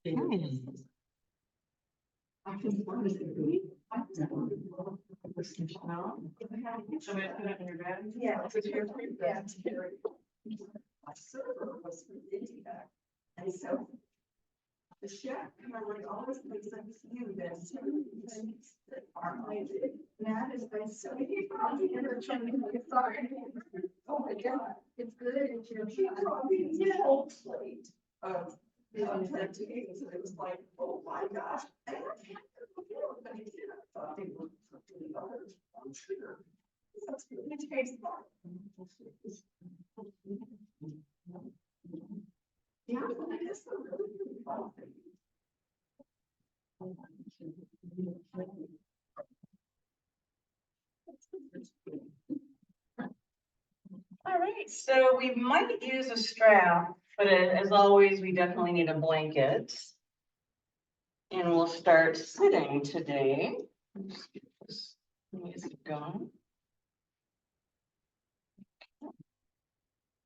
I can find it. Yeah. My server was from India. And so the chef always makes sense to you that certain things that are made. That is by so many probably never trying to get sorry. Oh my God, it's good. It's your whole plate of potatoes. It was like, oh my gosh. And I thought they were really hard. I'm sure. That's really tastes fun. Yeah, I guess they're really, really fun. All right, so we might use a strap, but as always, we definitely need a blanket. And we'll start sitting today. Let's get this music going.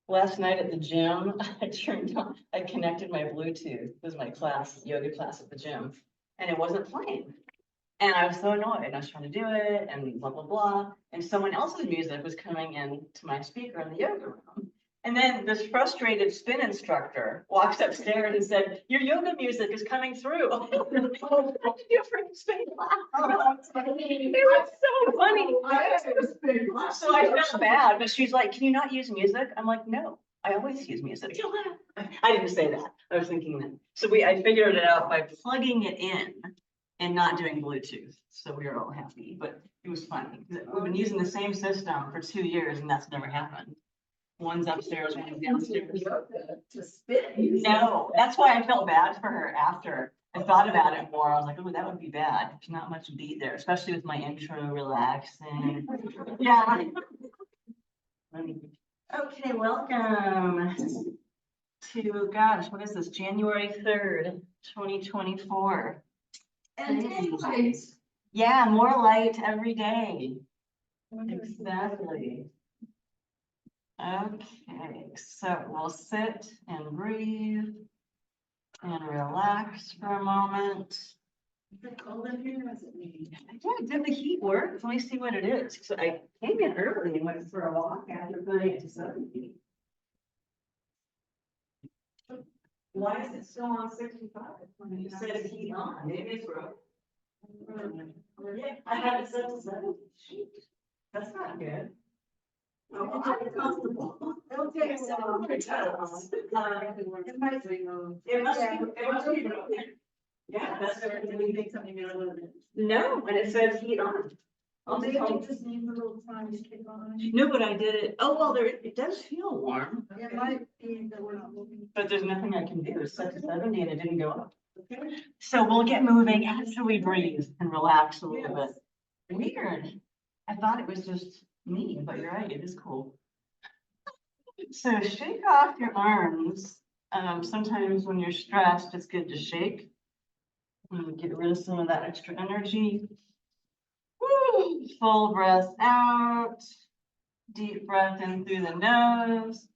Last night at the gym, I connected my Bluetooth with my class, yoga class at the gym, and it wasn't playing. And I was so annoyed. I was trying to do it and blah, blah, blah. And someone else's music was coming in to my speaker in the yoga room. And then this frustrated spin instructor walks upstairs and said, your yoga music is coming through. Your freaking spin class. It was so funny. So I felt bad, but she's like, can you not use music? I'm like, no, I always use music. I didn't say that. I was thinking that. So I figured it out by plugging it in and not doing Bluetooth. So we were all happy, but it was funny. We've been using the same system for 2 years and that's never happened. One's upstairs, one's downstairs. No, that's why I felt bad for her after. I thought about it more. I was like, oh, that would be bad. There's not much beat there, especially with my intro relaxing. Yeah. Okay, welcome to, gosh, what is this? January 3rd, 2024. And daylight. Yeah, more light every day. Exactly. Okay, so we'll sit and breathe and relax for a moment. Is it cold in here? Or is it me? Did the heat work? Let me see what it is. So I came in early and went for a walk after going to 70. Why is it still on 65? You said it's heat on. Maybe it's broke. Yeah, I have it set to 70. Shoot. That's not good. Oh, I'm comfortable. Okay, so it might be. It must be broken. Yeah, that's We think something out of it. no, and it says heat on. Maybe it just needs a little time to kick on. No, but I did it. Oh, well, it does feel warm. It might be that we're not moving. But there's nothing I can do. It's set to 70 and it didn't go up. Okay. So we'll get moving after we breathe and relax a little bit. Weird. I thought it was just me, but you're right. It is cool. So shake off your arms. Sometimes when you're stressed, it's good to shake. Get rid of some of that extra energy. Woo! Full breath out. Deep breath in through the nose.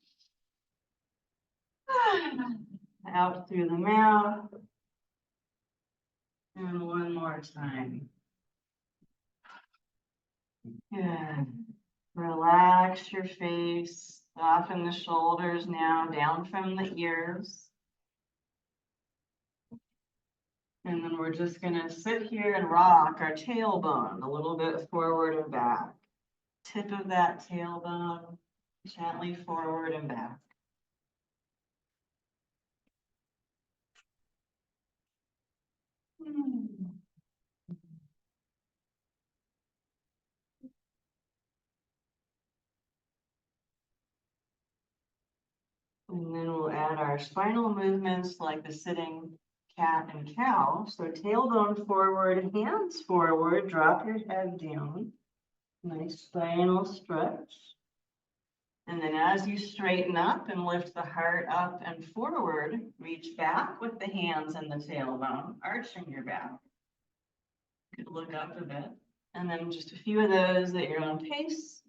Out through the mouth. And one more time. Good. Relax your face. Soften the shoulders now down from the ears. And then we're just gonna sit here and rock our tailbone a little bit forward and back. Tip of that tailbone gently forward and back. And then we'll add our spinal movements like the sitting cat and cow. So tailbone forward, hands forward, drop your head down. Nice spinal stretch. And then as you straighten up and lift the heart up and forward, reach back with the hands and the tailbone, arching your back. You could look up a bit. And then just a few of those at your own pace.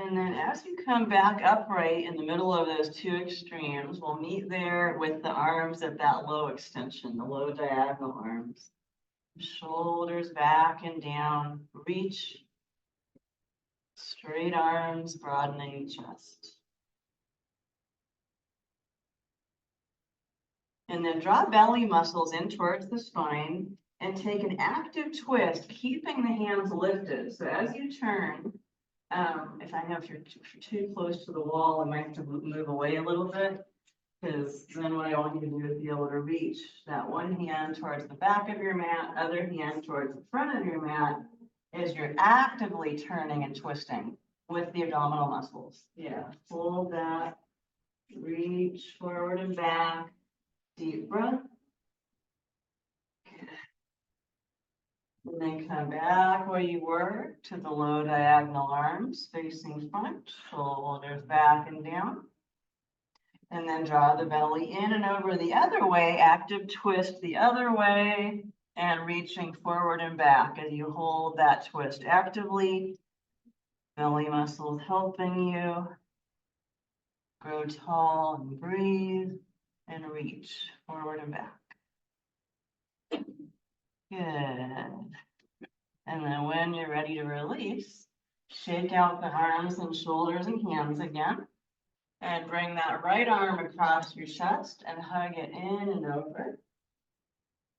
And then as you come back upright in the middle of those two extremes, we'll meet there with the arms at that low extension, the low diagonal arms. Shoulders back and down, reach, straight arms, broadening chest. And then draw belly muscles in towards the spine and take an active twist, keeping the hands lifted. So as you turn, if I know if you're too close to the wall, I might have to move away a little bit. Because then what I want you to do is be able to reach that one hand towards the back of your mat, other hand towards the front of your mat, as you're actively turning and twisting with the abdominal muscles. Yeah, hold that, reach forward and back, deep breath. And then come back where you were to the low diagonal arms facing front, shoulders back and down. And then draw the belly in and over the other way, active twist the other way, and reaching forward and back as you hold that twist actively. Belly muscles helping you grow tall and breathe and reach forward and back. Good. And then when you're ready to release, shake out the arms and shoulders and hands again. And bring that right arm across your chest and hug it in and over.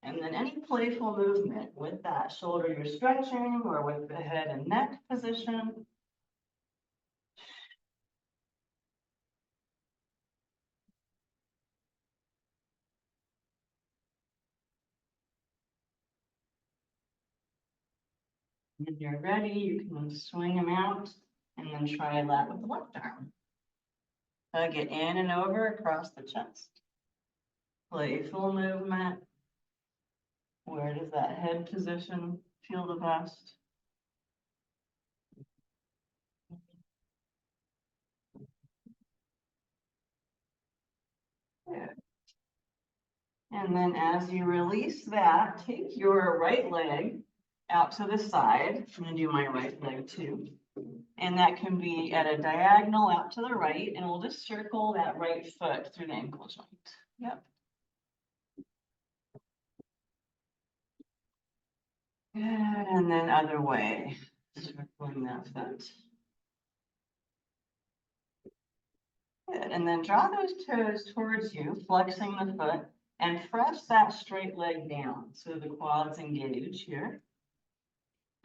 And then any playful movement with that shoulder you're stretching or with the head and neck position. When you're ready, you can swing them out and then try that with the left arm. Hug it in and over across the chest. Playful movement. Where does that head position feel the best? Good. And then as you release that, take your right leg out to the side. I'm going to do my right leg too. And that can be at a diagonal out to the right, and we'll just circle that right foot through the ankle joint. Yep. Good, and then other way, circling that foot. Good, and then draw those toes towards you, flexing the foot, and press that straight leg down so the quads engage here.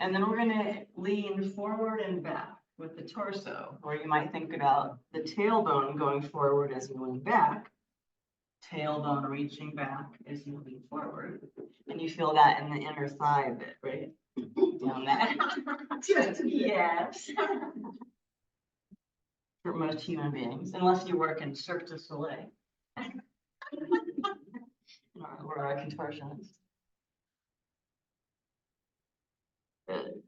And then we're gonna lean forward and back with the torso, or you might think about the tailbone going forward as you lean back, tailbone reaching back as you lean forward, and you feel that in the inner thigh a bit, right? Down that. Yes. For most human beings, unless you work in Cirque du Soleil. Or a contortionist. Good.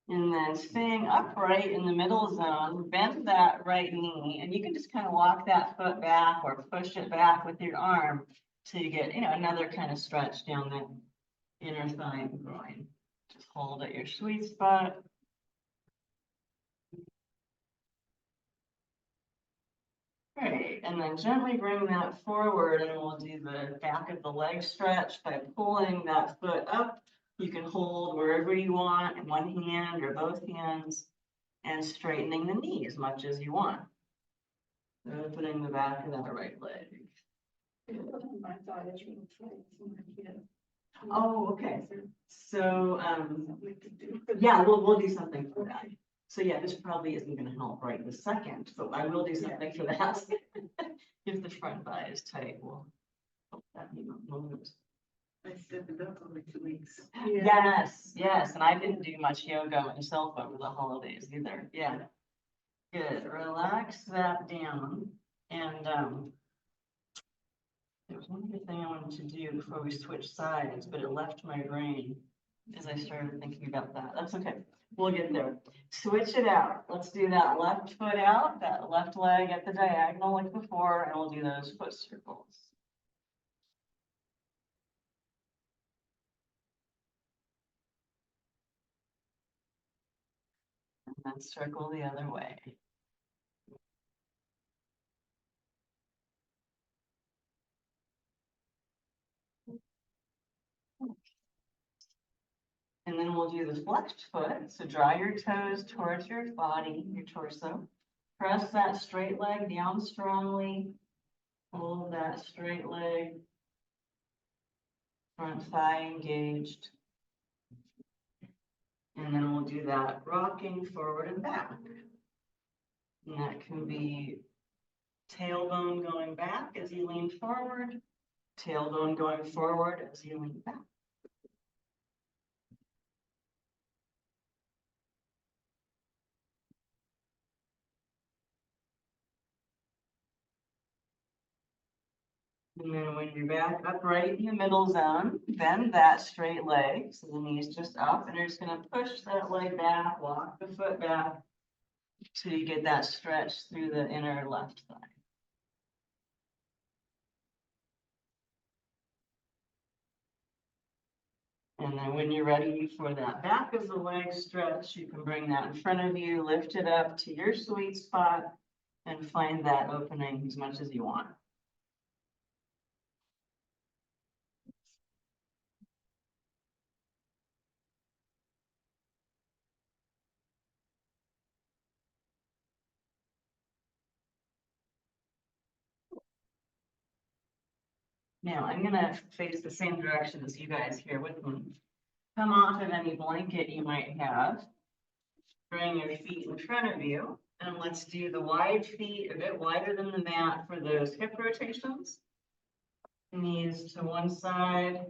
And then staying upright in the middle zone, bend that right knee, and you can just kind of walk that foot back or push it back with your arm till you get, another kind of stretch down the inner thigh and groin. Just hold at your sweet spot. Great, and then gently bring that forward, and we'll do the back of the leg stretch by pulling that foot up. You can hold wherever you want in one hand or both hands, and straightening the knee as much as you want. Opening the back of that right leg. My thought is really tight. Oh, okay. So, yeah, we'll do something for that. So yeah, this probably isn't gonna help right this second, but I will do something for that. If the front thigh is tight, we'll help that move. I stepped it up over 2 weeks. Yes, and I didn't do much yoga myself over the holidays either, yeah. Good, relax that down, and there was one other thing I wanted to do before we switch sides, but it left my brain as I started thinking about that. That's okay, we'll get there. Switch it out, let's do that left foot out, that left leg at the diagonal like before, and we'll do those foot circles. And then circle the other way. And then we'll do the flexed foot. So draw your toes towards your body, your torso. Press that straight leg down strongly. Hold that straight leg. Front thigh engaged. And then we'll do that rocking forward and back. And that can be tailbone going back as you lean forward, tailbone going forward as you lean back. And then when you're back upright in the middle zone, bend that straight leg. So the knee's just up, and you're just going to push that leg back, walk the foot back till you get that stretch through the inner left thigh. And then when you're ready for that back of the leg stretch, you can bring that in front of you, lift it up to your sweet spot, and find that opening as much as you want. Now I'm gonna face the same direction as you guys here with me. Come off of any blanket you might have. Bring your feet in front of you, and let's do the wide feet, a bit wider than the mat for those hip rotations. Knees to one side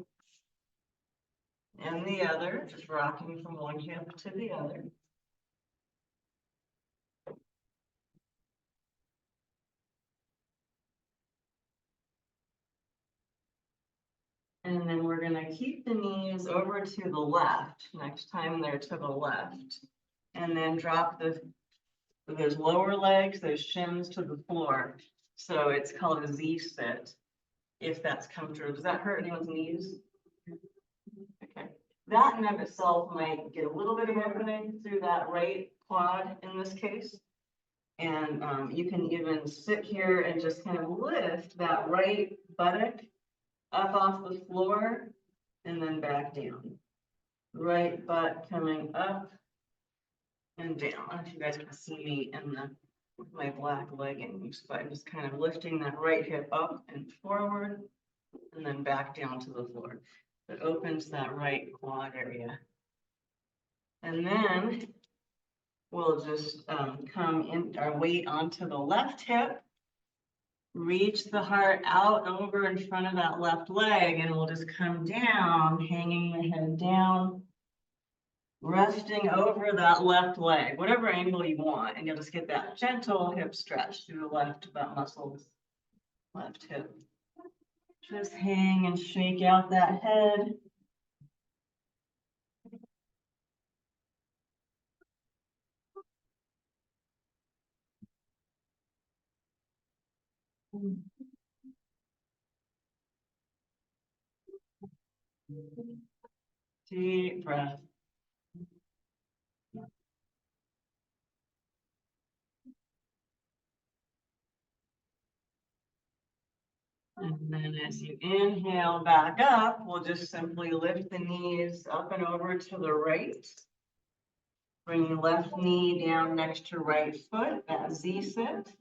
and the other, just rocking from one hip to the other. And then we're gonna keep the knees over to the left, next time they're to the left. And then drop those lower legs, those shins to the floor. So it's called a Z sit, if that's comfortable. Does that hurt anyone's knees? Okay. That in of itself might get a little bit of opening through that right quad in this case. And you can even sit here and just kind of lift that right buttock up off the floor and then back down. Right butt coming up and down. I don't know if you guys can see me in my black leggings, but I'm just kind of lifting that right hip up and forward and then back down to the floor. It opens that right quad area. And then we'll just come in our weight onto the left hip. Reach the heart out over in front of that left leg, and we'll just come down, hanging the head down, resting over that left leg, whatever angle you want, and you'll just get that gentle hip stretch through the left butt muscles, left hip. Just hang and shake out that head. Deep breath. And then as you inhale back up, we'll just simply lift the knees up and over to the right. Bring your left knee down next to right foot, that Z sit.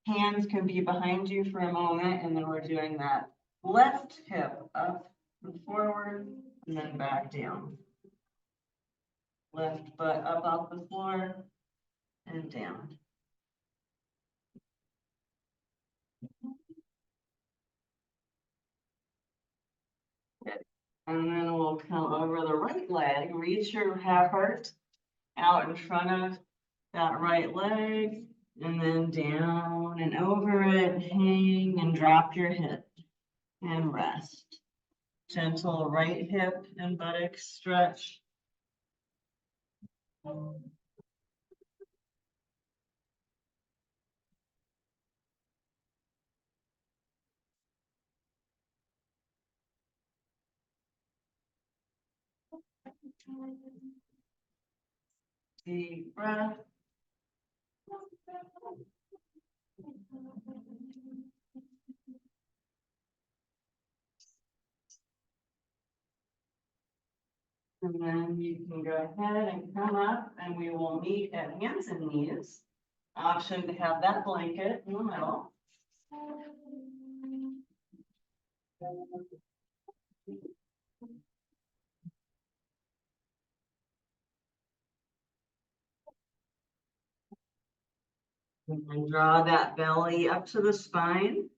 Hands can be behind you for a moment, and then we're doing that left hip up and forward, and then back down. Left butt up off the floor and down. Good. And then we'll come over the right leg, reach your heart out in front of that right leg, and then down and over it, hang and drop your hip and rest. Gentle right hip and buttock stretch. Deep breath. And then you can go ahead and come up and we will meet at hands and knees. Option to have that blanket in the middle. And draw that belly up to the spine.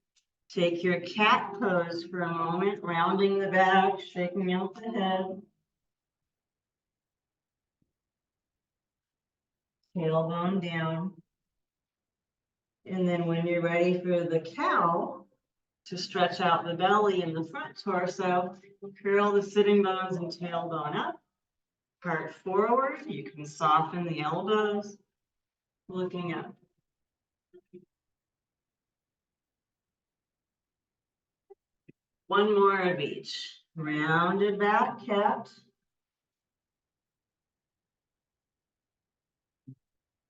Take your cat pose for a moment, rounding the back, shaking out the head. Tailbone down. And then when you're ready for the cow, to stretch out the belly and the front torso, curl the sitting bones and tailbone up. Heart forward, you can soften the elbows, looking up. One more of each. Rounded back cat.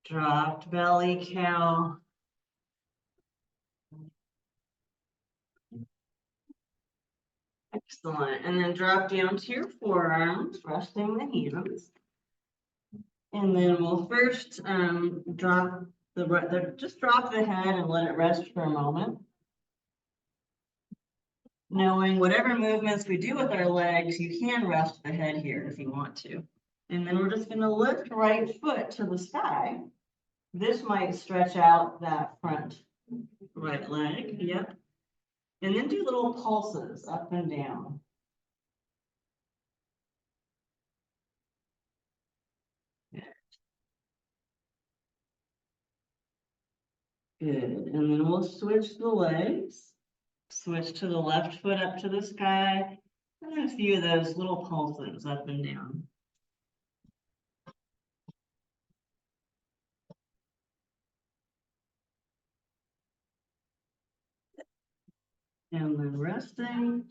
Dropped belly cow. Excellent. And then drop down to your forearms, resting the hands. And then we'll first drop just drop the head and let it rest for a moment. Knowing whatever movements we do with our legs, you can rest the head here if you want to. And then we're just going to lift right foot to the sky. This might stretch out that front right leg. Yep. And then do little pulses up and down. Good. And then we'll switch the legs. Switch to the left foot up to the sky. And then a few of those little pulses up and down. And then resting.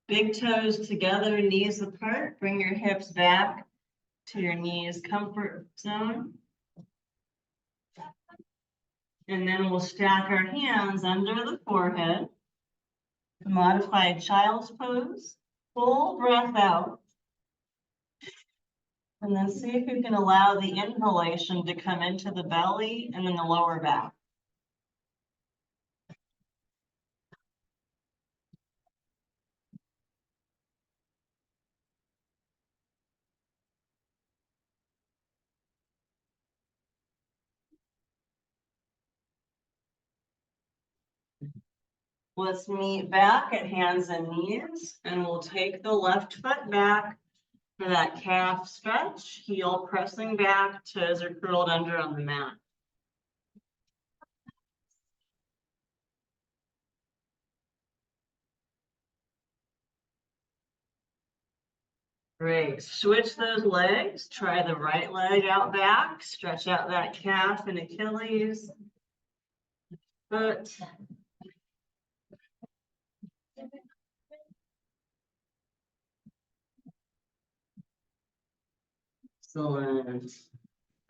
Big toes together, knees apart. Bring your hips back to your knees comfort zone. And then we'll stack our hands under the forehead. Modified child's pose. Full breath out. And then see if you can allow the inhalation to come into the belly and then the lower back. Let's meet back at hands and knees, and we'll take the left foot back for that calf stretch, heel pressing back, toes are curled under on the mat. Great, switch those legs, try the right leg out back, stretch out that calf and Achilles. Foot. Excellent.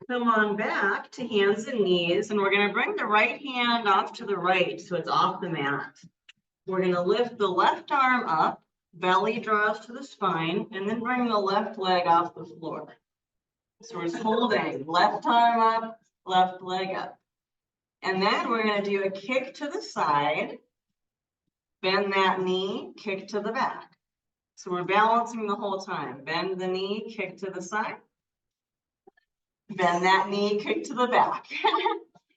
Come on back to hands and knees, and we're going to bring the right hand off to the right so it's off the mat. We're going to lift the left arm up, belly draws to the spine, and then bring the left leg off the floor. So we're just holding left arm up, left leg up. And then we're going to do a kick to the side, bend that knee, kick to the back. So we're balancing the whole time. Bend the knee, kick to the side. Bend that knee, kick to the back.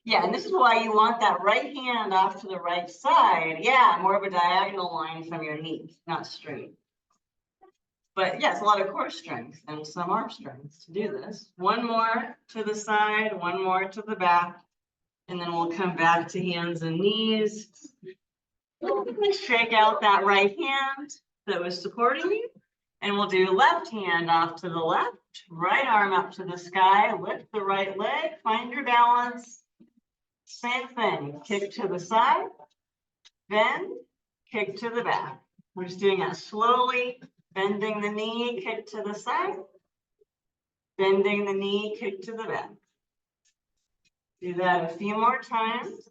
Yeah, and this is why you want that right hand off to the right side. Yeah, more of a diagonal line from your knee, not straight. But yes, a lot of core strength and some arm strength to do this. One more to the side, one more to the back, and then we'll come back to hands and knees. Shake out that right hand that was supporting you. And we'll do left hand off to the left, right arm up to the sky, lift the right leg, find your balance. Same thing, kick to the side, bend, kick to the back. We're just doing that slowly, bending the knee, kick to the side. Bending the knee, kick to the back. Do that a few more times.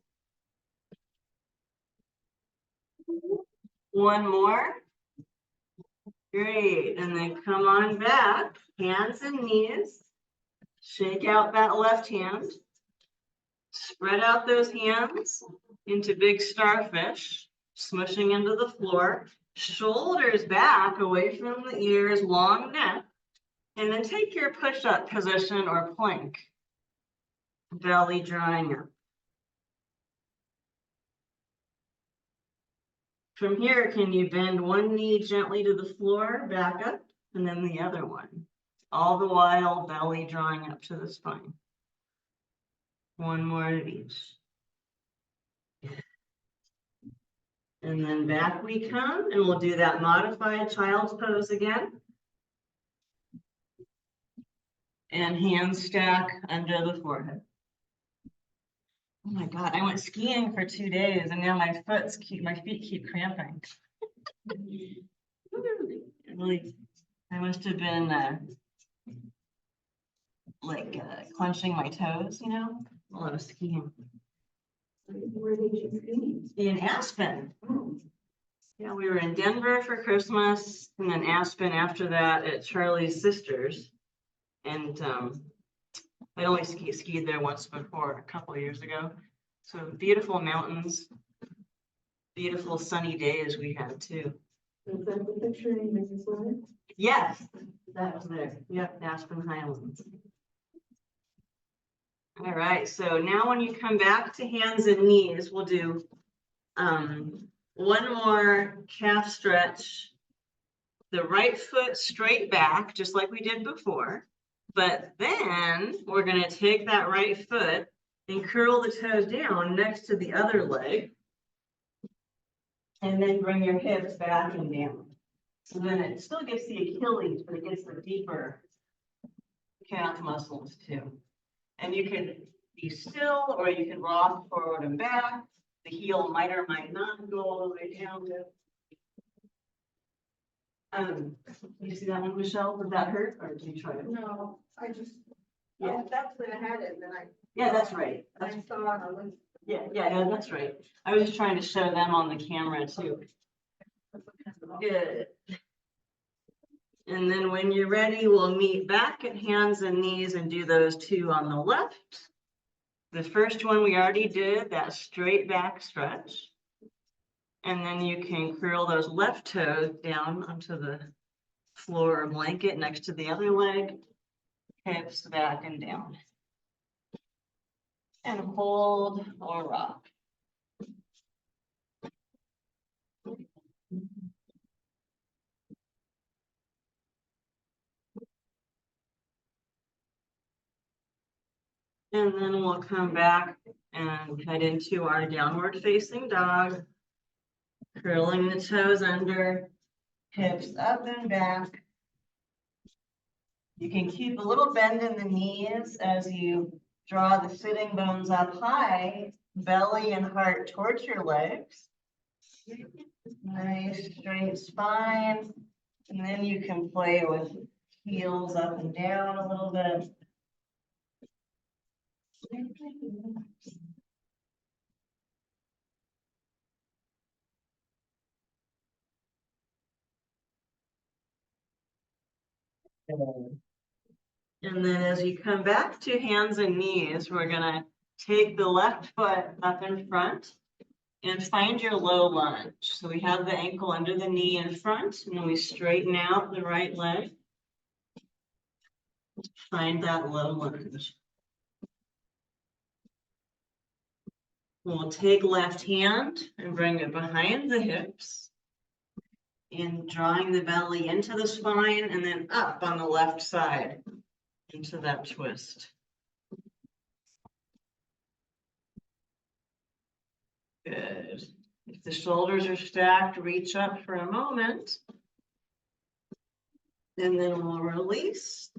One more. Great, and then come on back, hands and knees. Shake out that left hand. Spread out those hands into big starfish, smushing into the floor. Shoulders back, away from the ears, long neck. And then take your push-up position or plank. Belly drawing up. From here, can you bend one knee gently to the floor, back up, and then the other one? All the while, belly drawing up to the spine. One more of each. And then back we come, and we'll do that modified child's pose again. And hands stack under the forehead. Oh my God, I went skiing for 2 days and now my feet keep cramping. Really, I must have been clenching my toes, you know, while I was skiing. Where did you ski? In Aspen. Yeah, we were in Denver for Christmas and then Aspen after that at Charlie's sister's. And I only skied there once before, a couple of years ago. So beautiful mountains, beautiful sunny days we had too. Is that the picture in Mrs. Leonard? Yes, that was there. Yep, Aspen Highlands. All right, so now when you come back to hands and knees, we'll do one more calf stretch. The right foot straight back, just like we did before. But then we're going to take that right foot and curl the toes down next to the other leg. And then bring your hips back and down. So then it still gets the Achilles, but it gets the deeper calf muscles too. And you can be still, or you can rock forward and back. The heel might or might not go all the way down. You see that one, Michelle? Did that hurt, or did you try it? No, I just, Yeah. that's when I had it, and then Yeah, that's right. I saw it, I was. Yeah, no, that's right. I was just trying to show them on the camera too. Good. And then when you're ready, we'll meet back at hands and knees and do those two on the left. The first one we already did, that straight back stretch. And then you can curl those left toes down onto the floor or blanket next to the other leg, hips back and down. And hold or rock. And then we'll come back and head into our downward facing dog. Curling the toes under, hips up and back. You can keep a little bend in the knees as you draw the sitting bones up high, belly and heart towards your legs. Nice straight spine. And then you can play with heels up and down a little bit. And then as you come back to hands and knees, we're gonna take the left foot up in front and find your low lunge. So we have the ankle under the knee in front, and then we straighten out the right leg. Find that low lunge. We'll take left hand and bring it behind the hips and drawing the belly into the spine and then up on the left side into that twist. Good. If the shoulders are stacked, reach up for a moment. And then we'll release.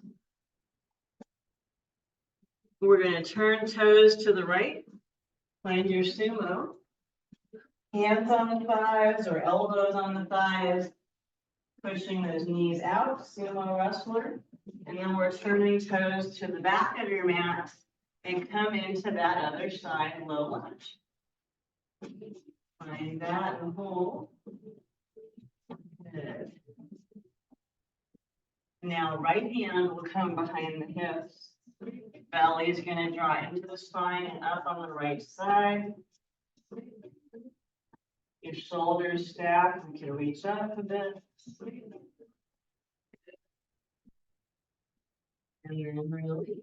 We're going to turn toes to the right. Find your sumo. Hands on the thighs or elbows on the thighs. Pushing those knees out, sumo wrestler. And then we're turning toes to the back of your mat and come into that other side low lunge. Find that and hold. Good. Now, right hand will come behind the hips. Belly is going to draw into the spine and up on the right side. Your shoulders stack. You can reach up a bit. And then release.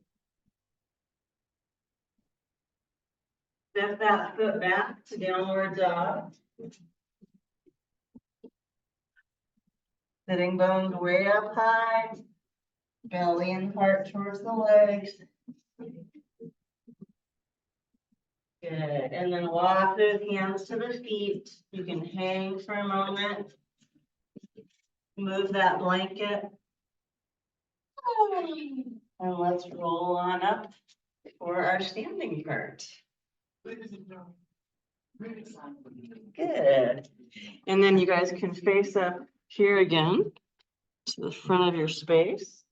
Step that foot back to downward dog. Sitting bones way up high. Belly and heart towards the legs. Good. And then walk those hands to the feet. You can hang for a moment. Move that blanket. And let's roll on up for our standing part. Good. And then you guys can face up here again to the front of your space.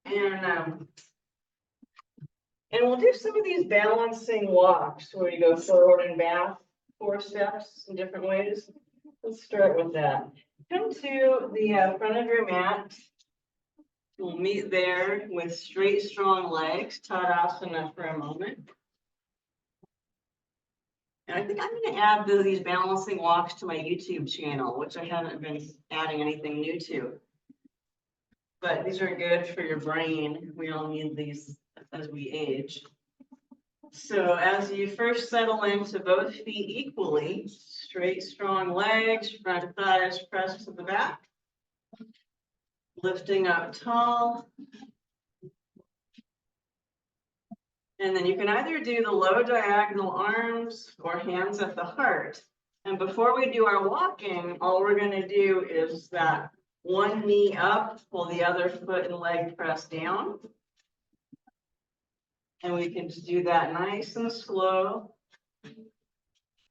And we'll do some of these balancing walks where you go forward and back 4 steps in different ways. Let's start with that. Come to the front of your mat. We'll meet there with straight, strong legs, Tadasana for a moment. And I think I'm going to add these balancing walks to my YouTube channel, which I haven't been adding anything new to. But these are good for your brain. We all need these as we age. So as you first settle into both feet equally, straight, strong legs, front thighs pressed to the back. Lifting up tall. And then you can either do the low diagonal arms or hands at the heart. And before we do our walking, all we're going to do is that one knee up while the other foot and leg press down. And we can just do that nice and slow,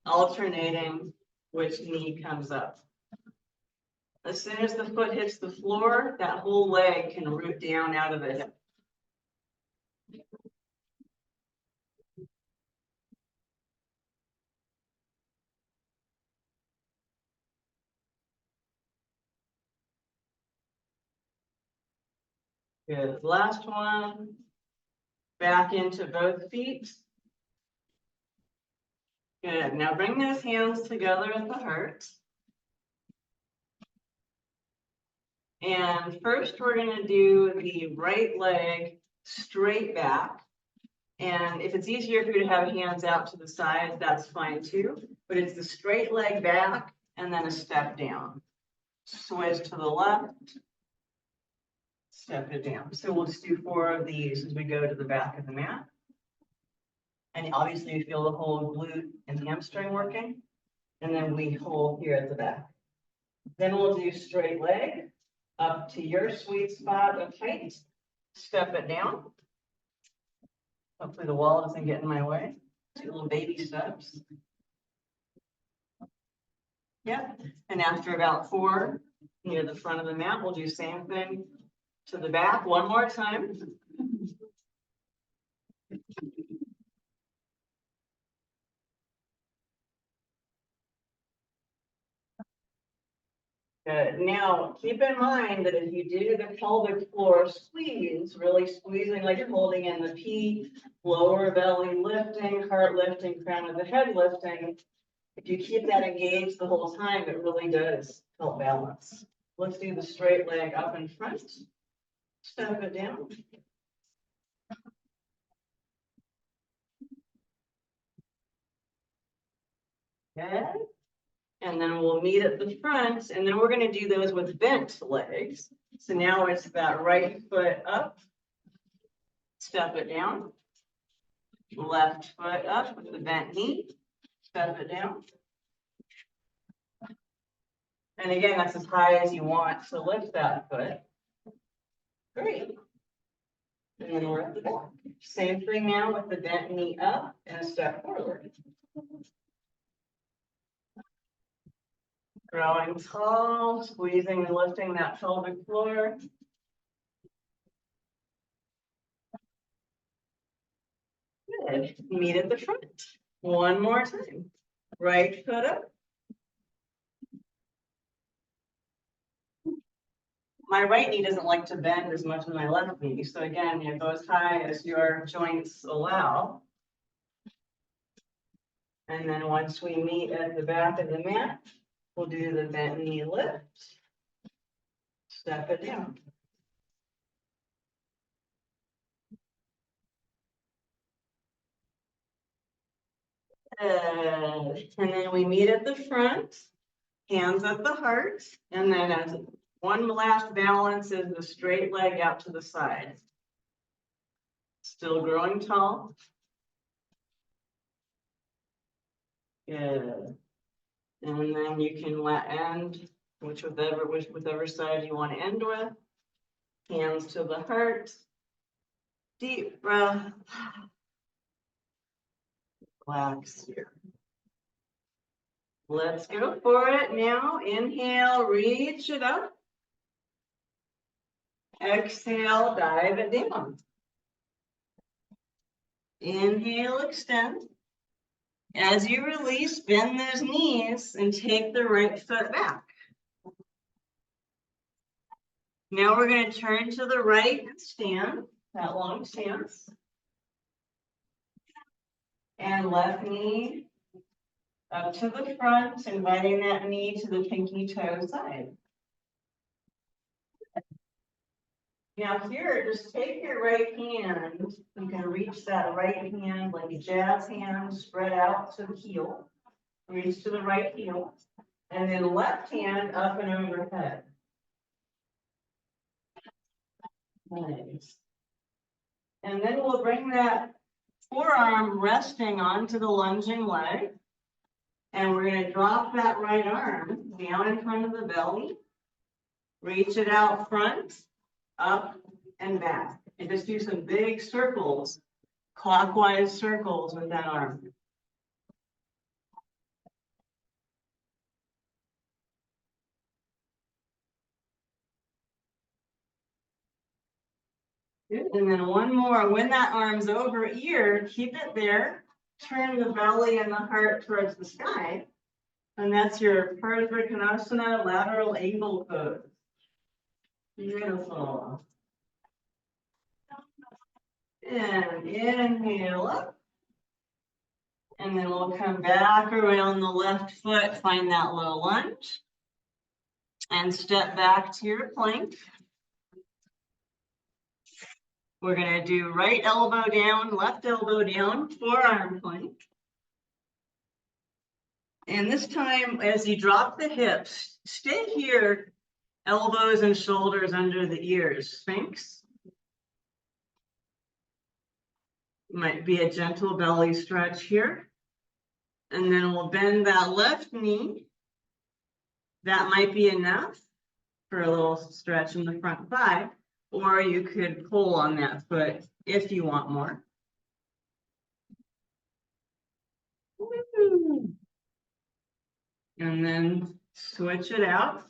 alternating which knee comes up. As soon as the foot hits the floor, that whole leg can root down out of the hip. Good. Last one. Back into both feet. Good. Now bring those hands together at the heart. And first we're going to do the right leg straight back. And if it's easier for you to have hands out to the sides, that's fine too. But it's the straight leg back and then a step down. Switch to the left. Step it down. So we'll just do 4 of these as we go to the back of the mat. And obviously you feel the whole glute and hamstring working. And then we hold here at the back. Then we'll do straight leg up to your sweet spot of height. Step it down. Hopefully the wall doesn't get in my way. 2 little baby steps. Yep. And after about 4 near the front of the mat, we'll do same thing to the back 1 more time. Good. Now, keep in mind that if you do the pelvic floor squeeze, really squeezing like you're holding in the P, lower belly lifting, heart lifting, crown of the head lifting, if you keep that engaged the whole time, it really does help balance. Let's do the straight leg up in front. Step it down. Good. And then we'll meet at the front, and then we're going to do those with bent legs. So now it's that right foot up, step it down, left foot up with the bent knee, step it down. And again, that's as high as you want to lift that foot. Great. And then we're at the back. Same thing now with the bent knee up and a step forward. Growing tall, squeezing and lifting that pelvic floor. Good. Meet at the front. One more time. Right foot up. My right knee doesn't like to bend as much as my left knee. So again, you go as high as your joints allow. And then once we meet at the back of the mat, we'll do the bent knee lift. Step it down. And then we meet at the front, hands at the heart, and then as one last balance is the straight leg out to the side. Still growing tall. Good. And then you can end, whichever side you want to end with. Hands to the heart. Deep breath. Relax here. Let's go for it now. Inhale, reach it up. Exhale, dive it down. Inhale, extend. As you release, bend those knees and take the right foot back. Now we're going to turn to the right and stand, that long stance. And left knee up to the front, inviting that knee to the pinky toe side. Now here, just take your right hand. You can reach that right hand like a jazz hand, spread out to the heel. Reach to the right heel. And then left hand up and overhead. Nice. And then we'll bring that forearm resting onto the lunging leg. And we're going to drop that right arm down in front of the belly. Reach it out front, up and back. And just do some big circles, clockwise circles with that arm. Good. And then one more. When that arm's over ear, keep it there. Turn the belly and the heart towards the sky. And that's your Purvrikonasana lateral angle pose. Beautiful. And inhale up. And then we'll come back around the left foot, find that low lunge. And step back to your plank. We're going to do right elbow down, left elbow down, forearm plank. And this time, as you drop the hips, stay here, elbows and shoulders under the ears, Sphinx. Might be a gentle belly stretch here. And then we'll bend that left knee. That might be enough for a little stretch in the front thigh, or you could pull on that foot if you want more. And then switch it out.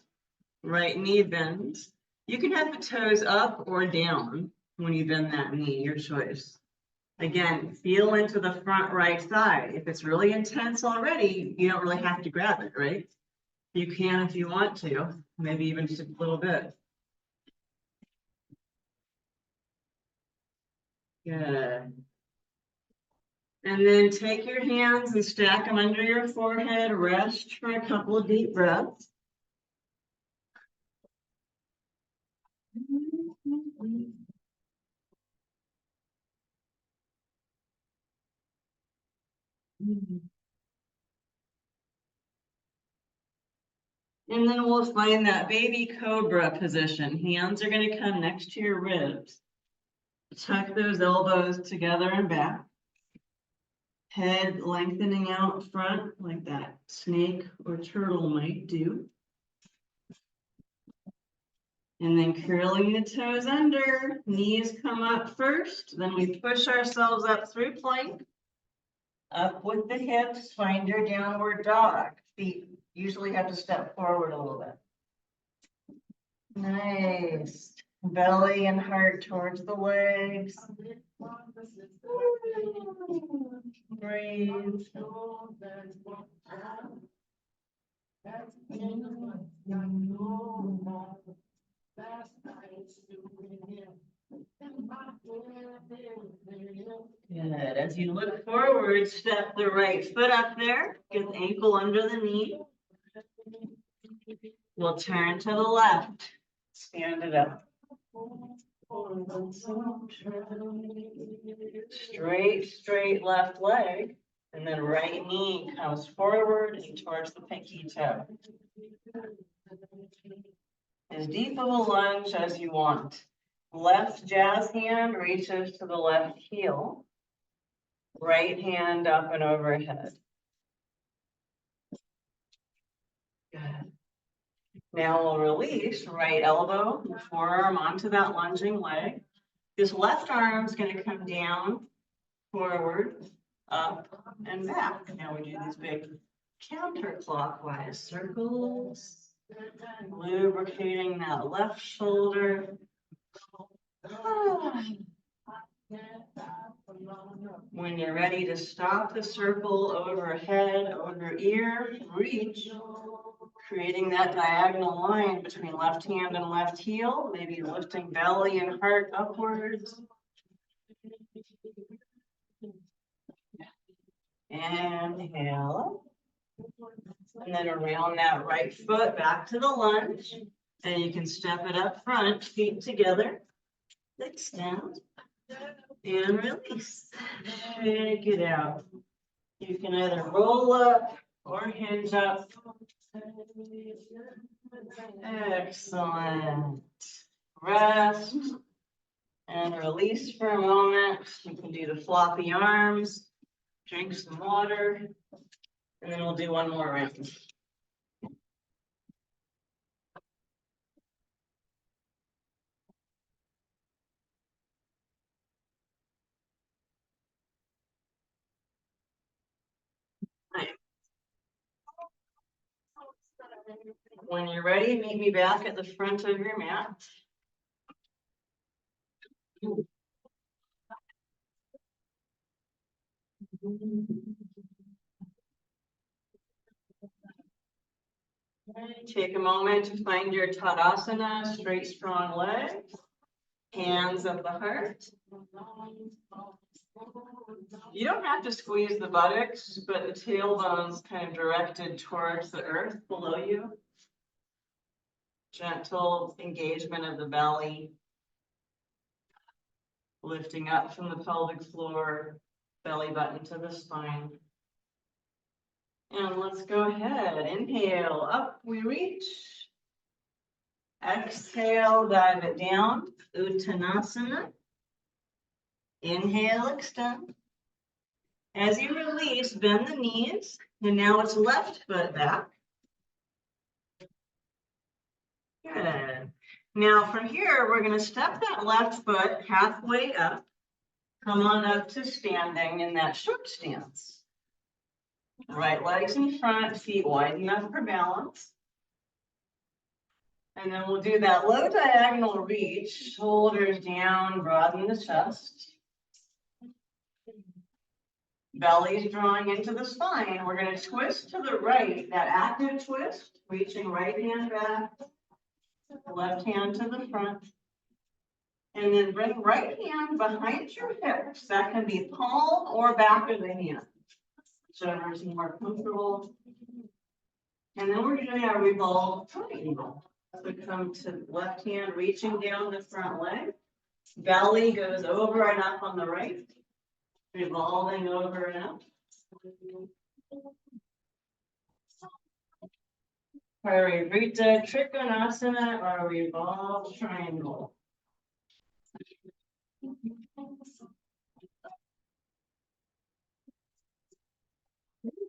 Right knee bends. You can have the toes up or down when you bend that knee, your choice. Again, feel into the front right thigh. If it's really intense already, you don't really have to grab it, right? You can if you want to, maybe even just a little bit. Good. And then take your hands and stack them under your forehead. Rest for a couple of deep breaths. And then we'll find that baby cobra position. Hands are going to come next to your ribs. Tuck those elbows together and back. Head lengthening out front like that snake or turtle might do. And then curling the toes under, knees come up first. Then we push ourselves up through plank. Up with the hips, find your downward dog. Feet usually have to step forward a little bit. Nice. Belly and heart towards the legs. Breathe. Good. As you look forward, step the right foot up there, get the ankle under the knee. We'll turn to the left. Stand it up. Straight left leg. And then right knee comes forward and towards the pinky toe. As deep of a lunge as you want. Left jazz hand reaches to the left heel. Right hand up and overhead. Good. Now we'll release right elbow, forearm onto that lunging leg. This left arm is going to come down, forward, up, and back. Now we do these big counterclockwise circles, lubricating that left shoulder. When you're ready to stop the circle overhead, over ear, reach, creating that diagonal line between left hand and left heel, maybe lifting belly and heart upwards. Inhale. And then around that right foot, back to the lunge. And you can step it up front, feet together. Extend. And release. Shake it out. You can either roll up or hinge up. Excellent. Rest and release for a moment. You can do the floppy arms, drink some water, and then we'll do one more round. When you're ready, meet me back at the front of your mat. Take a moment to find your Tadasana, straight, strong legs, hands at the heart. You don't have to squeeze the buttocks, but the tailbone's kind of directed towards the earth below you. Gentle engagement of the belly, lifting up from the pelvic floor, belly button to the spine. And let's go ahead. Inhale, up we reach. Exhale, dive it down. Uttanasana. Inhale, extend. As you release, bend the knees. And now it's left foot back. Good. Now from here, we're going to step that left foot halfway up. Come on up to standing in that short stance. Right legs in front, feet wide enough for balance. And then we'll do that low diagonal reach, shoulders down, broaden the chest. Belly's drawing into the spine. We're going to twist to the right, that active twist, reaching right hand back, left hand to the front. And then bring right hand behind your hips. That can be palm or back of the hand. Whichever is more comfortable. And then we're doing our revolve triangle. So come to left hand, reaching down the front leg. Belly goes over and up on the right. Revolving over and up. Parivrtta Trikonasana or revolve triangle.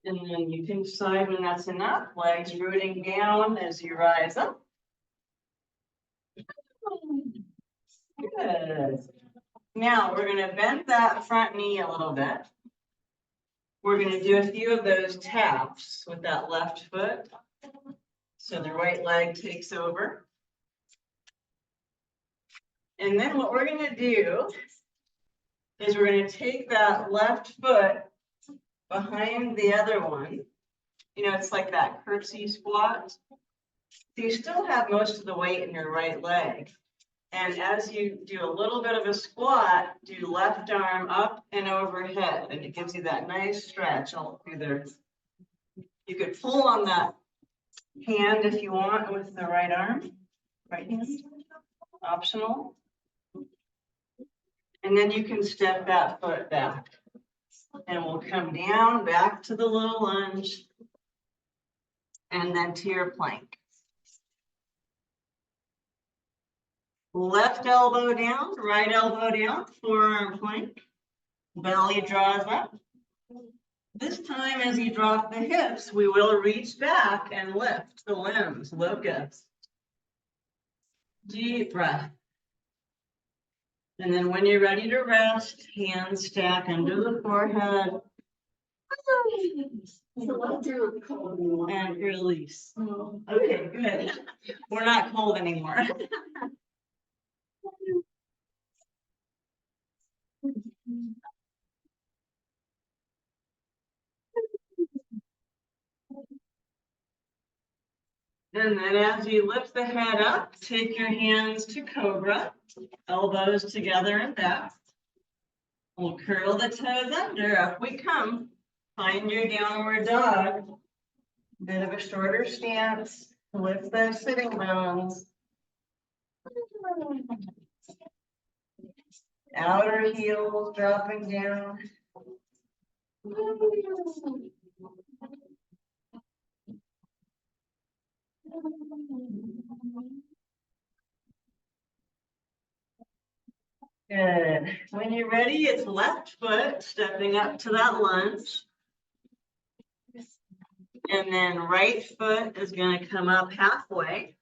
And then you can decide when that's enough, legs rooting down as you rise up. Good. Now we're going to bend that front knee a little bit. We're going to do a few of those taps with that left foot. So the right leg takes over. And then what we're going to do is we're gonna take that left foot behind the other one. You know, it's like that curtsy squat. So you still have most of the weight in your right leg. And as you do a little bit of a squat, do left arm up and overhead, and it gives you that nice stretch all through there. You could pull on that hand if you want with the right arm, right hand, optional. And then you can step that foot back. And we'll come down, back to the little lunge, and then to your plank. Left elbow down, right elbow down, forearm plank. Belly draws up. This time, as you drop the hips, we will reach back and lift the limbs, locust. Deep breath. And then when you're ready to rest, hands stack under the forehead. And release. Okay, good. We're not cold anymore. And then as you lift the head up, take your hands to cobra, elbows together and back. We'll curl the toes under, up we come. Find your downward dog. Bit of a shorter stance, lift those sitting bones. Outer heels dropping down. Good. When you're ready, it's left foot stepping up to that lunge. And then right foot is going to come up halfway.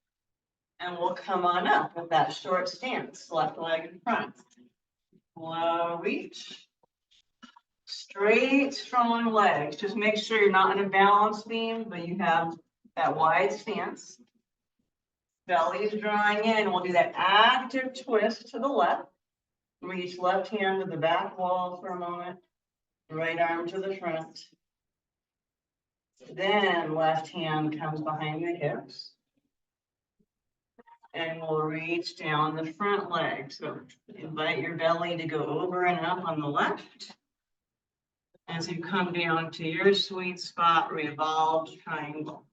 And we'll come on up with that short stance, left leg in front. Low reach. Straight, strong legs. Just make sure you're not in a balance beam, but you have that wide stance. Belly's drawing in. We'll do that active twist to the left. Reach left hand to the back wall for a moment. Right arm to the front. Then left hand comes behind the hips. And we'll reach down the front leg. So invite your belly to go over and up on the left. As you come down to your sweet spot, revolved triangle.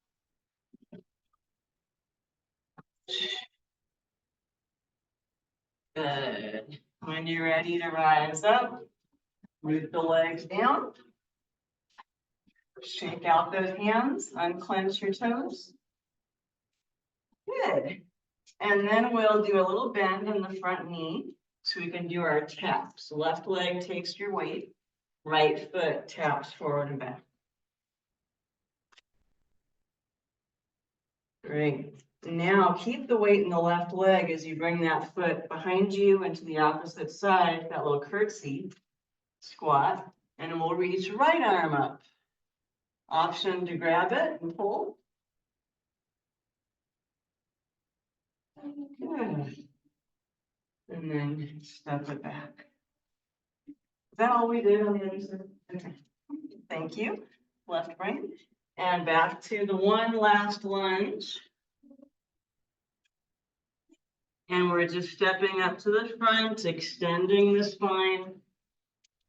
Good. When you're ready to rise up, root the legs down. Shake out those hands, unclench your toes. Good. And then we'll do a little bend in the front knee so we can do our taps. Left leg takes your weight, right foot taps forward and back. Great. Now keep the weight in the left leg as you bring that foot behind you and to the opposite side, that little curtsy squat, and we'll reach right arm up. Option to grab it and pull. Good. And then step it back. Is that all we did on the other side? Okay. Thank you. Left brain. And back to the one last lunge. And we're just stepping up to the front, extending the spine,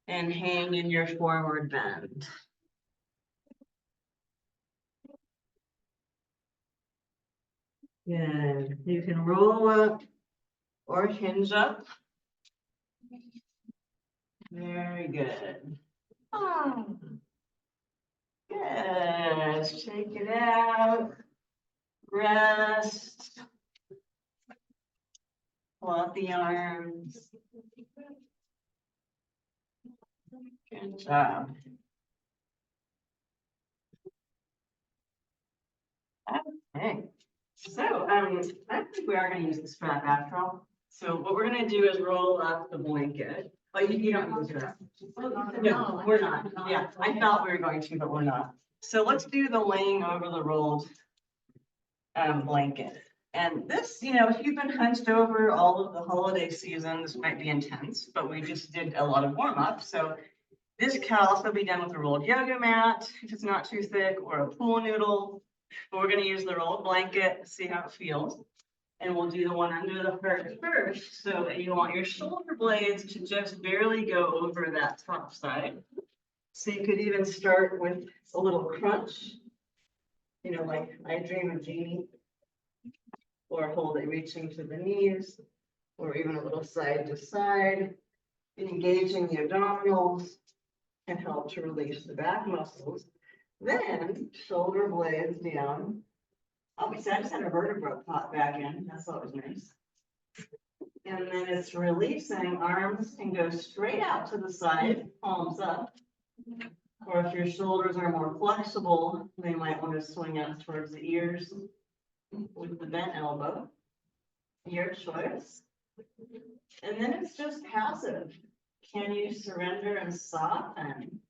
and hang in your forward bend. Good. You can roll up or hinge up. Very good. Oh. Good. Shake it out. Rest. Pull out the arms. Good job. Okay. So I think we are going to use the strap after all. So what we're going to do is roll up the blanket. Oh, you don't use it. No, we're not. Yeah, I thought we were going to, but we're not. So let's do the laying over the rolled blanket. And this, you know, if you've been hunched over all of the holiday season, this might be intense, but we just did a lot of warm up. So this can also be done with a rolled yoga mat if it's not too thick, or a pool noodle. But we're gonna use the rolled blanket, see how it feels. And we'll do the one under the heart first. So you want your shoulder blades to just barely go over that top side. So you could even start with a little crunch. You know, like I dream of Jeannie. Or hold it reaching to the knees, or even a little side to side. Engaging the abdominals can help to release the back muscles. Then shoulder blades down. Obviously, I just had a vertebra pop back in. That's always nice. And then it's releasing. Arms can go straight out to the side, palms up. Or if your shoulders are more flexible, they might want to swing out towards the ears with the bent elbow. Your choice. And then it's just passive. Can you surrender and soften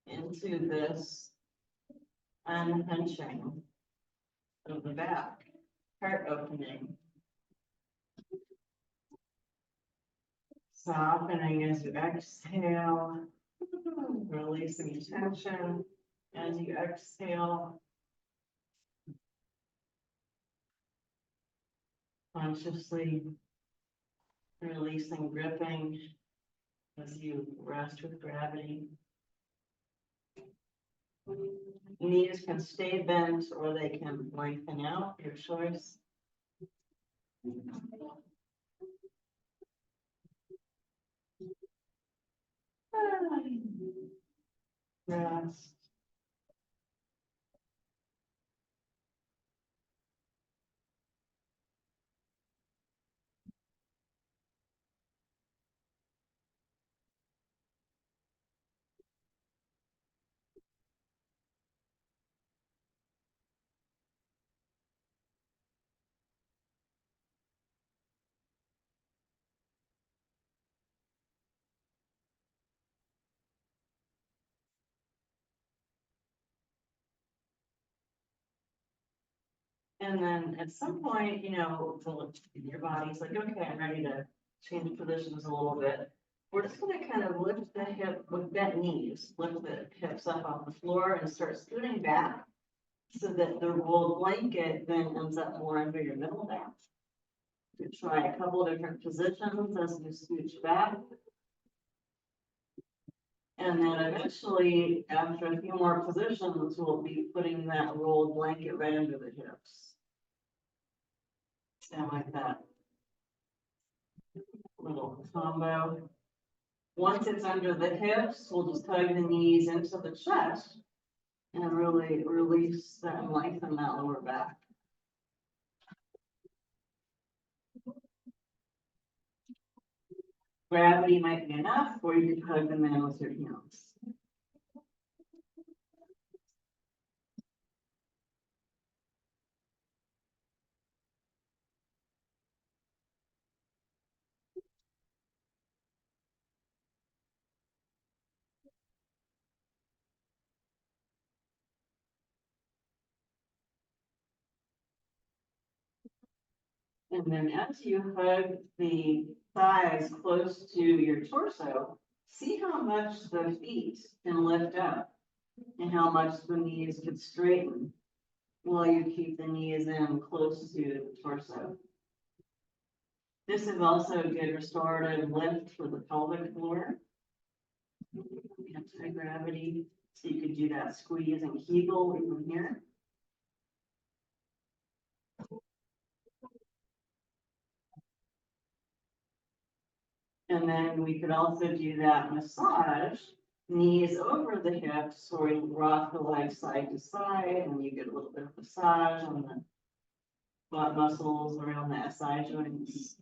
into this unhinging of the back, heart opening? Softening as you exhale, releasing tension as you exhale. Consciously releasing gripping as you rest with gravity. Knees can stay bent or they can lengthen out, your choice. Rest. And then at some point, you know, your body's like, okay, I'm ready to change positions a little bit. We're just gonna kind of lift the hip with bent knees, lift the hips up off the floor and start scooting back. So that the rolled blanket then ends up more under your middle back. You try a couple of different positions as you scooch back. And then eventually, after a few more positions, we'll be putting that rolled blanket right under the hips. Sound like that little combo. Once it's under the hips, we'll just tug the knees into the chest and really release and lengthen that lower back. Gravity might be enough, or you can hug them in with your heels. And then as you hug the thighs close to your torso, see how much the feet can lift up and how much the knees could straighten while you keep the knees in close to the torso. This is also a good restorative lift for the pelvic floor. Anti-gravity, so you could do that squeeze and kegel even here. And then we could also do that massage, knees over the hips, or you rock the legs side to side, and you get a little bit of massage on the butt muscles around the SI joints.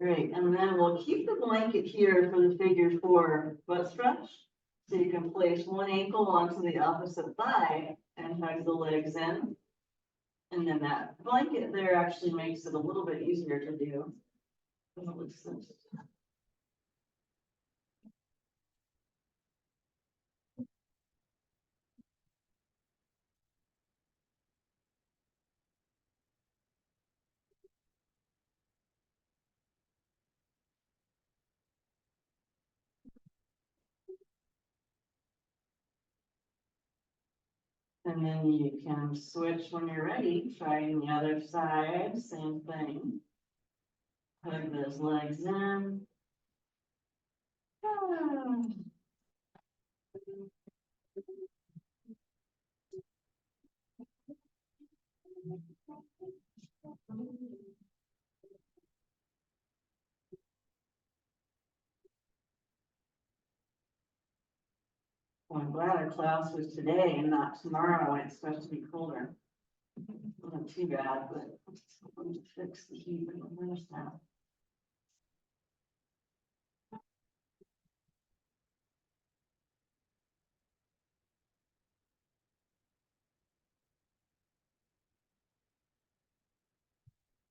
Great, and then we'll keep the blanket here for the figure 4 butt stretch. So you can place one ankle onto the opposite thigh and hug the legs in. And then that blanket there actually makes it a little bit easier to do. Doesn't look so- And then you can switch when you're ready, trying the other side, same thing. Hug those legs in. Ah. Well, I'm glad our class was today and not tomorrow when it's supposed to be colder. Not too bad, but I'm going to fix the heat in the winter now.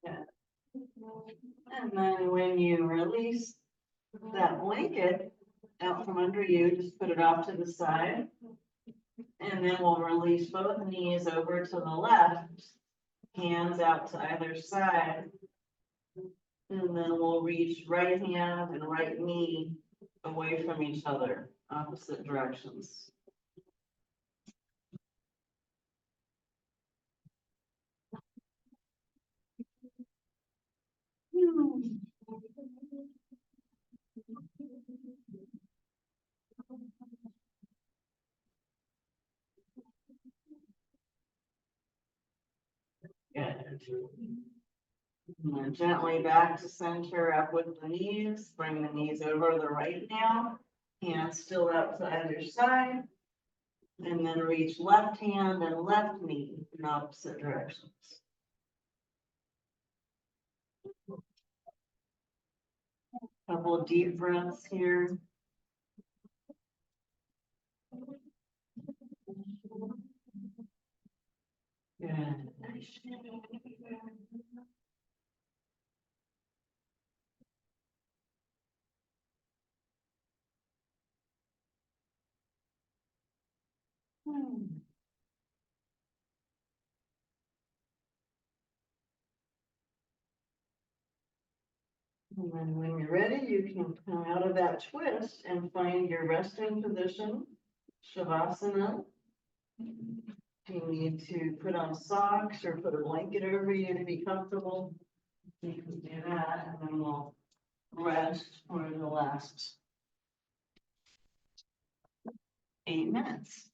Yeah. And then when you release that blanket out from under you, just put it off to the side. And then we'll release both knees over to the left, hands out to either side. And then we'll reach right hand and right knee away from each other, opposite directions. Good. And then gently back to center, up with the knees, bring the knees over the right now, hands still out to either side. And then reach left hand and left knee in opposite directions. Couple of deep breaths here. Good. And then when you're ready, you can come out of that twist and find your resting position, Shavasana. If you need to put on socks or put a blanket over you to be comfortable, you can do that, and then we'll rest for the last 8 minutes.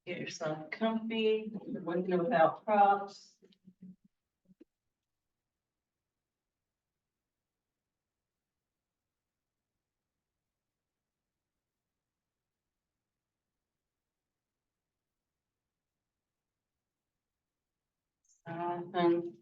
Get yourself comfy, working without props. And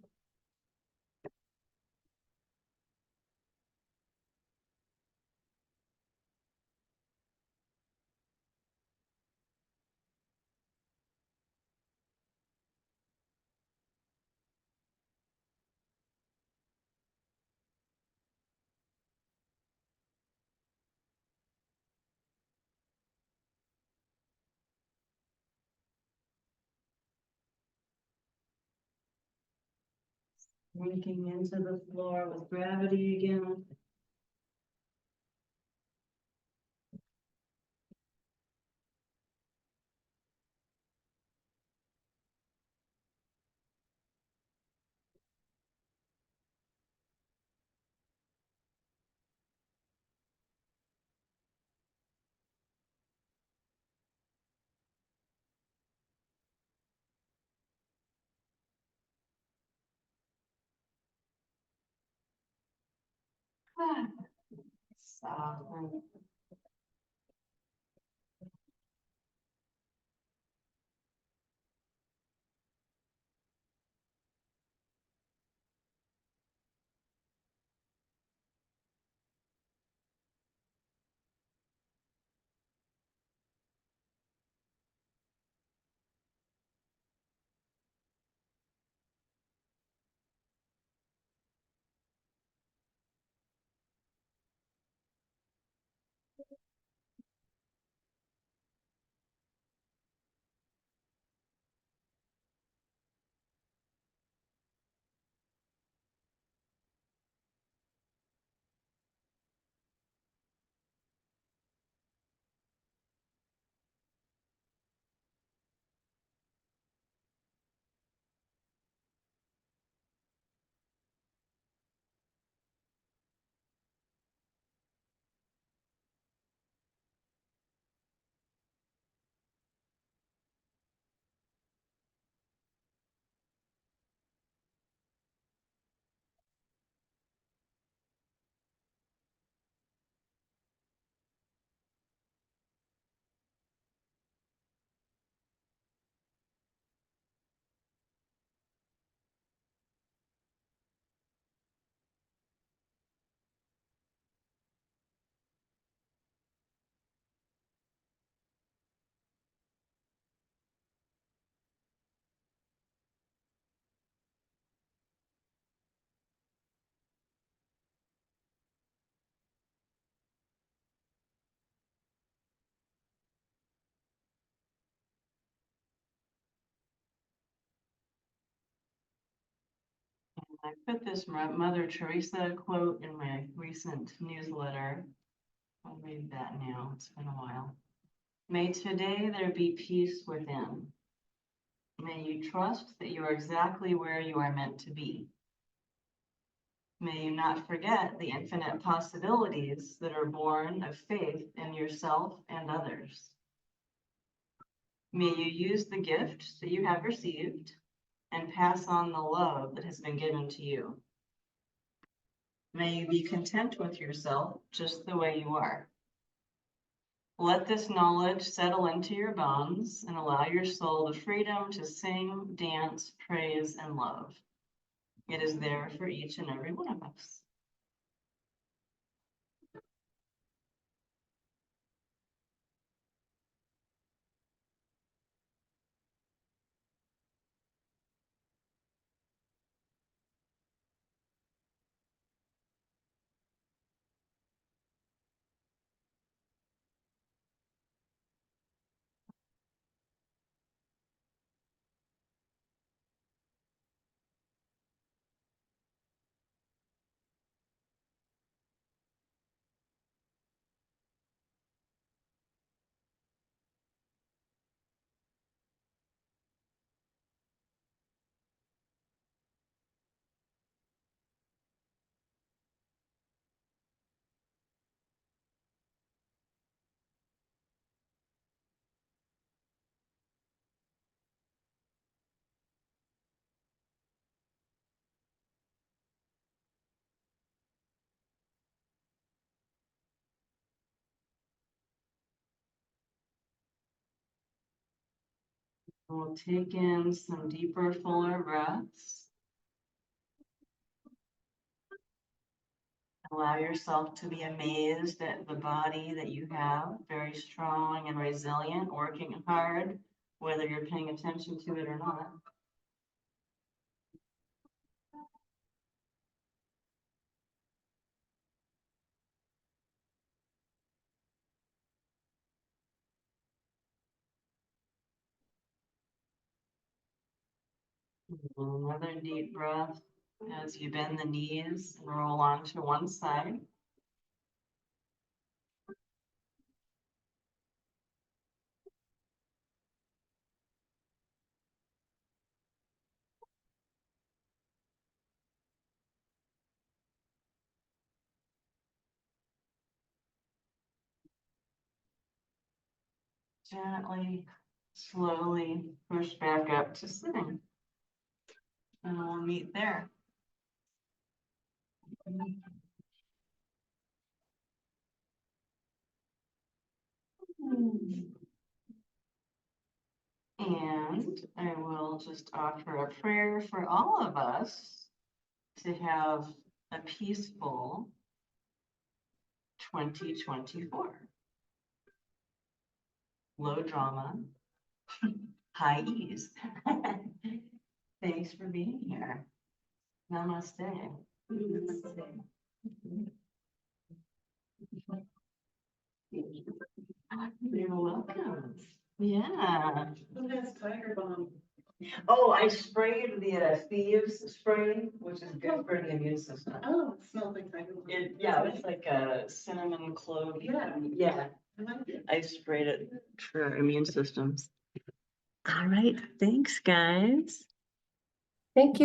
sinking into the floor with gravity again. Soften. I put this Mother Teresa quote in my recent newsletter. I'll read that now. It's been a while. May today there be peace within. May you trust that you are exactly where you are meant to be. May you not forget the infinite possibilities that are born of faith in yourself and others. May you use the gift that you have received and pass on the love that has been given to you. May you be content with yourself just the way you are. Let this knowledge settle into your bones and allow your soul the freedom to sing, dance, praise, and love. It is there for each and every one of us. We'll take in some deeper, fuller breaths. Allow yourself to be amazed at the body that you have, very strong and resilient, working hard, whether you're paying attention to it or not. Another deep breath as you bend the knees and roll onto one side. Gently, slowly push back up to sitting. And we'll meet there. And I will just offer a prayer for all of us to have a peaceful 2024. Low drama, high ease. Thanks for being here. Namaste. You're welcome. Yeah. Who has Tiger Balm? Oh, I sprayed the thieves spray, which is good for the immune system. Oh, it smells like Tiger Balm. Yeah, it's like a cinnamon clove. Yeah. Yeah, I like it. I sprayed it for our immune systems. All right, thanks, guys. Thank you.